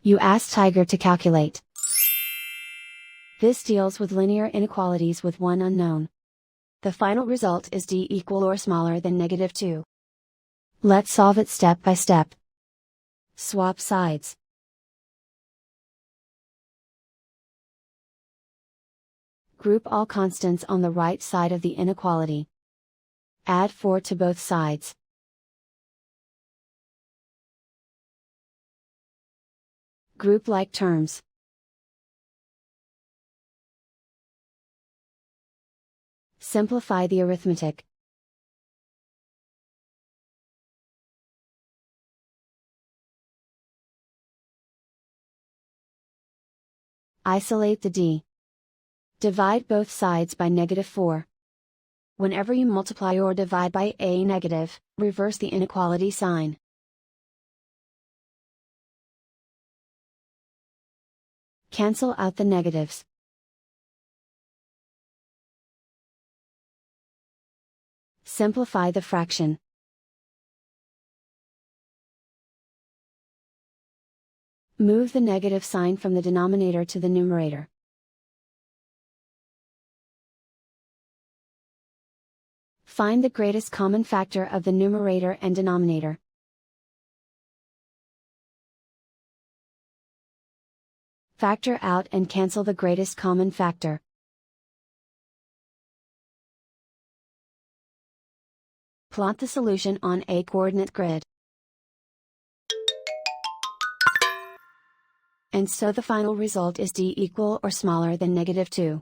You ask Tiger to calculate. This deals with linear inequalities with one unknown. The final result is d equal or smaller than -2. Let's solve it step by step. Swap sides. Group all constants on the right side of the inequality. Add 4 to both sides. Group like terms. Simplify the arithmetic. Isolate the d. Divide both sides by -4. Whenever you multiply or divide by a negative, reverse the inequality sign. Cancel out the negatives. Simplify the fraction. Move the negative sign from the denominator to the numerator. Find the greatest common factor of the numerator and denominator. Factor out and cancel the greatest common factor. Plot the solution on a coordinate grid. And so the final result is d equal or smaller than -2.